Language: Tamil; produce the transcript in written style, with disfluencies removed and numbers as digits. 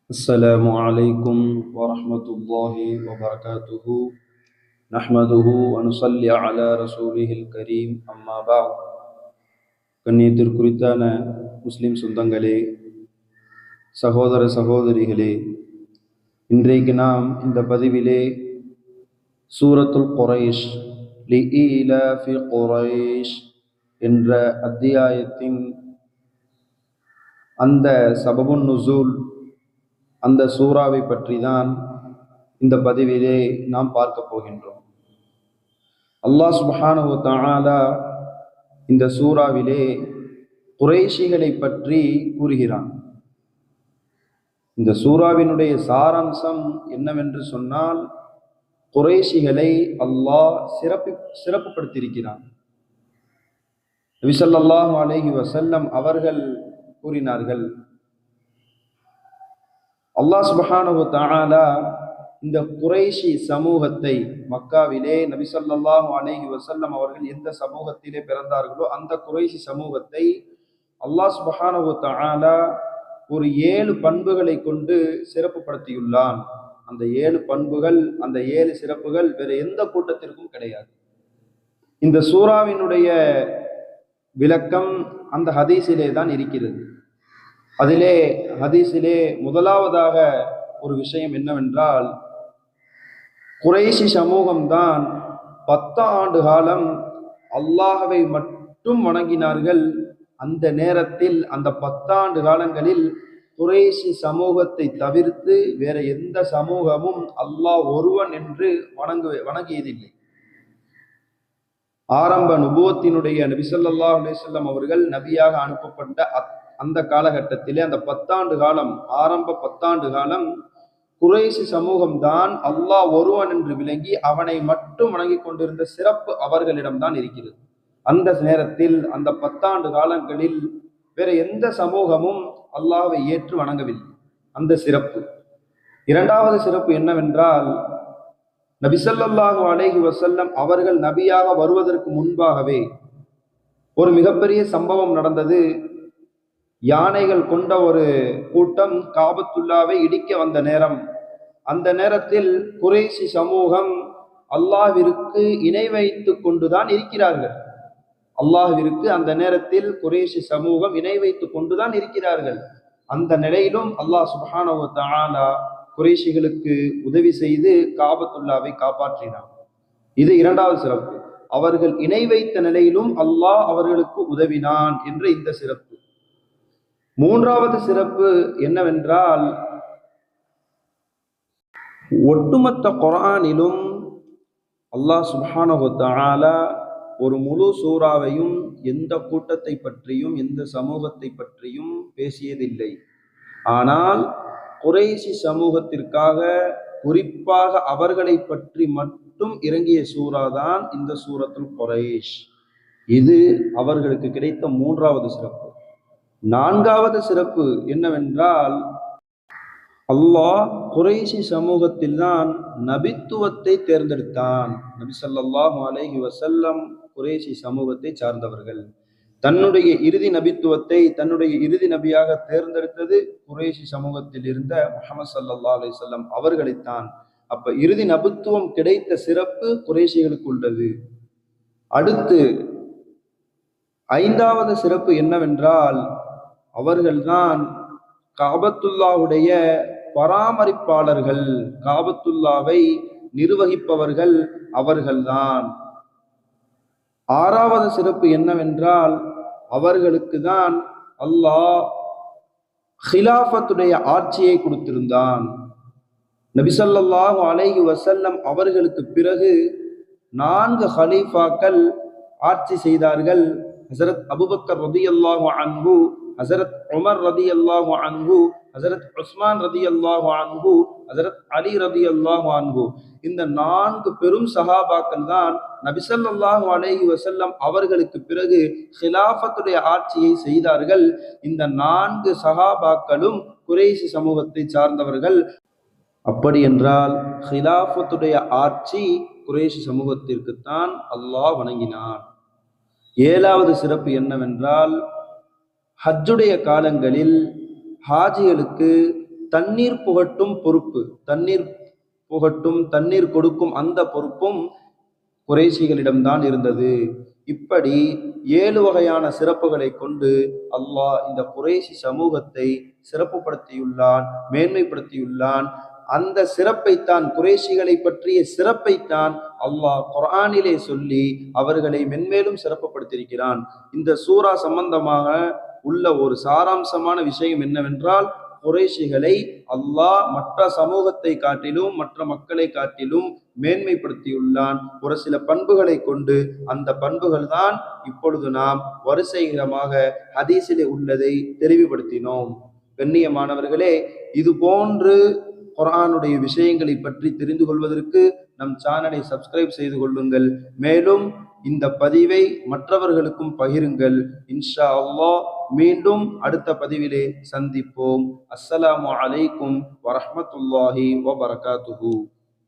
السلام عليكم ورحمة الله وبركاته نحمده ونصلي على رسوله الكريم أما بعد கண்ணியத்திற்குரித்தான முஸ்லிம் சொந்தங்களே, சகோதர சகோதரிகளே, இன்றைக்கு நாம் இந்த பதிவிலே சூரத்துல் குரைஷ் லிஈலாஃபி குரைஷ் என்ற அத்தியாயத்தின் அந்த சபபுன் நுசூல், அந்த சூறாவை பற்றி தான் இந்த பதிவிலே நாம் பார்க்க போகின்றோம். அல்லாஹ் சுப்ஹானஹு வ தஆலா இந்த சூறாவிலே குறைஷிகளை பற்றி கூறுகிறான். இந்த சூறாவினுடைய சாராம்சம் என்னவென்று சொன்னால், குறைஷிகளை அல்லாஹ் சிறப்புப்படுத்தியிருக்கிறான். நபி ஸல்லல்லாஹு அலைஹி வஸல்லம் அவர்கள் கூறினார்கள், அல்லாஹ் சுப்ஹானஹு வ தஆலா இந்த குறைஷி சமூகத்தை, மக்காவிலே நபி ஸல்லல்லாஹு அலைஹி வஸல்லம் அவர்கள் எந்த சமூகத்திலே பிறந்தார்களோ அந்த குறைஷி சமூகத்தை அல்லாஹ் சுப்ஹானஹு வ தஆலா ஒரு 7 பண்புகளை கொண்டு சிறப்புப்படுத்தியுள்ளான். அந்த 7 பண்புகள், அந்த 7 சிறப்புகள் வேற எந்த கூட்டத்திற்கும் கிடையாது. இந்த சூறாவினுடைய விளக்கம் அந்த ஹதீஸிலே தான் இருக்கிறது. அதிலே ஹதீஸிலே முதலாவதாக ஒரு விஷயம் என்னவென்றால், குறைஷி சமூகம்தான் 10 ஆண்டு காலம் அல்லாஹ்வை மட்டும் வணங்கினார்கள். அந்த நேரத்தில் அந்த 10 ஆண்டு காலங்களில் குறைஷி சமூகத்தை தவிர்த்து வேற எந்த சமூகமும் அல்லாஹ் ஒருவன் என்று வணங்கியதில்லை. ஆரம்ப நுபுவத்தினுடைய நபி ஸல்லல்லாஹு அலைஹி வஸல்லம் அவர்கள் நபியாக அனுப்பப்பட்ட அந்த காலகட்டத்திலே அந்த 10 ஆண்டு காலம், ஆரம்ப 10 ஆண்டு காலம் குறைஷி சமூகம்தான் அல்லாஹ் ஒருவன் என்று விளங்கி அவனை மட்டும் வணங்கி கொண்டிருந்த சிறப்பு அவர்களிடம்தான் இருக்கிறது. அந்த நேரத்தில் அந்த 10 ஆண்டு காலங்களில் வேற எந்த சமூகமும் அல்லாஹ்வை ஏற்று வணங்கவில்லை. அந்த சிறப்பு. இரண்டாவது சிறப்பு என்னவென்றால், நபி ஸல்லல்லாஹு அலைஹி வஸல்லம் அவர்கள் நபியாக வருவதற்கு முன்பாகவே ஒரு மிகப்பெரிய சம்பவம் நடந்தது. யானைகள் கொண்ட ஒரு கூட்டம் காபத்துல்லாவை இடிக்க வந்த நேரம். அந்த நேரத்தில் குறைஷி சமூகம் அல்லாஹ்விற்கு இணை வைத்து கொண்டுதான் இருக்கிறார்கள். அல்லாஹ்விற்கு அந்த நேரத்தில் குறைஷி சமூகம் இணை வைத்து கொண்டுதான் இருக்கிறார்கள். அந்த நிலையிலும் அல்லாஹ் சுப்ஹானஹு வ தஆலா குறைஷிகளுக்கு உதவி செய்து காபத்துல்லாவை காப்பாற்றினார். இது இரண்டாவது சிறப்பு. அவர்கள் இணை வைத்த நிலையிலும் அல்லாஹ் அவர்களுக்கு உதவினான் என்ற இந்த சிறப்பு. மூன்றாவது சிறப்பு என்னவென்றால், ஒட்டுமொத்த குர்ஆனிலும் அல்லாஹ் சுப்ஹானஹு வ தஆலா ஒரு முழு சூறாவையும் எந்த கூட்டத்தை பற்றியும் எந்த சமூகத்தை பற்றியும் பேசியதில்லை. ஆனால் குறைஷி சமூகத்திற்காக குறிப்பாக அவர்களை பற்றி மட்டும் இறங்கிய சூறா தான் இந்த சூரத்துல் குரைஷ். இது அவர்களுக்கு கிடைத்த மூன்றாவது சிறப்பு. நான்காவது சிறப்பு என்னவென்றால், அல்லாஹ் குறைஷி சமூகத்தில் தான் நபித்துவத்தை தேர்ந்தெடுத்தான். நபி ஸல்லல்லாஹு அலைஹி வஸல்லம் குறைஷி சமூகத்தை சார்ந்தவர்கள். தன்னுடைய இறுதி நபித்துவத்தை, தன்னுடைய இறுதி நபியாக தேர்ந்தெடுத்தது குறைஷி சமூகத்தில் இருந்த முஹம்மது ஸல்லல்லாஹு அலைஹி வஸல்லம் அவர்களைத்தான். அப்ப இறுதி நபித்துவம் கிடைத்த சிறப்பு குறைஷிகளுக்கு உள்ளது. அடுத்து ஐந்தாவது சிறப்பு என்னவென்றால், அவர்கள்தான் காபத்துல்லாவுடைய பராமரிப்பாளர்கள், காபத்துல்லாவை நிர்வகிப்பவர்கள் அவர்கள்தான். ஆறாவது சிறப்பு என்னவென்றால், அவர்களுக்கு தான் அல்லாஹ் ஹிலாஃபத்துடைய ஆட்சியை கொடுத்திருந்தான். நபி ஸல்லல்லாஹு அலைஹி வஸல்லம் அவர்களுக்கு பிறகு 4 ஹலீஃபாக்கள் ஆட்சி செய்தார்கள். ஹஸரத் அபூபக்கர் ரலியல்லாஹு அன்ஹு, ஹஸரத் உமர் ரலியல்லாஹு அன்ஹு, ஹஸரத் உஸ்மான் ரலியல்லாஹு அன்ஹு, ஹஸரத் அலி ரலியல்லாஹு அன்ஹு. இந்த 4 பெரும் சஹாபாக்கள் தான் நபி ஸல்லல்லாஹு அலைஹி வஸல்லம் அவர்களுக்கு பிறகு ஹிலாஃபத்துடைய ஆட்சியை செய்தார்கள். இந்த 4 சஹாபாக்களும் குறைஷி சமூகத்தை சார்ந்தவர்கள். அப்படி என்றால் ஹிலாஃபத்துடைய ஆட்சி குறைஷி சமூகத்திற்குத்தான் அல்லாஹ் வணங்கினான். ஏழாவது சிறப்பு என்னவென்றால், ஹஜ்ஜுடைய காலங்களில் ஹாஜிகளுக்கு தண்ணீர் புகட்டும் பொறுப்பு, தண்ணீர் கொடுக்கும் அந்த பொறுப்பும் குறைஷிகளிடம்தான் இருந்தது. இப்படி 7 வகையான சிறப்புகளை கொண்டு அல்லாஹ் இந்த குறைஷி சமூகத்தை சிறப்புப்படுத்தியுள்ளான், மேன்மைப்படுத்தியுள்ளான். அந்த சிறப்பைத்தான், குறைஷிகளை பற்றிய சிறப்பைத்தான் அல்லாஹ் குர்ஆனிலே சொல்லி அவர்களை மென்மேலும் சிறப்புப்படுத்தியிருக்கிறான். இந்த சூரா சம்பந்தமாக உள்ள ஒரு சாராம்சமான விஷயம் என்னவென்றால், குறைஷிகளை அல்லாஹ் மற்ற சமூகத்தை காட்டிலும், மற்ற மக்களை காட்டிலும் மேன்மைப்படுத்தியுள்ளான் ஒரு சில பண்புகளை கொண்டு. அந்த பண்புகள் தான் இப்பொழுது நாம் வரிசைகரமாக ஹதீஸிலே உள்ளதை தெளிவுபடுத்தினோம். கண்ணியமானவர்களே, இது போன்று குர்ஆனுடைய விஷயங்களை பற்றி தெரிந்து கொள்வதற்கு நம் சேனலை சப்ஸ்கிரைப் செய்து கொள்ளுங்கள். மேலும் இந்த பதிவை மற்றவர்களுக்கும் பகிருங்கள். இன்ஷா அல்லாஹ் மீண்டும் அடுத்த பதிவிலே சந்திப்போம். அஸ்ஸலாமு அலைக்கும் வரஹ்மத்துல்லாஹி வபரகாத்துஹு.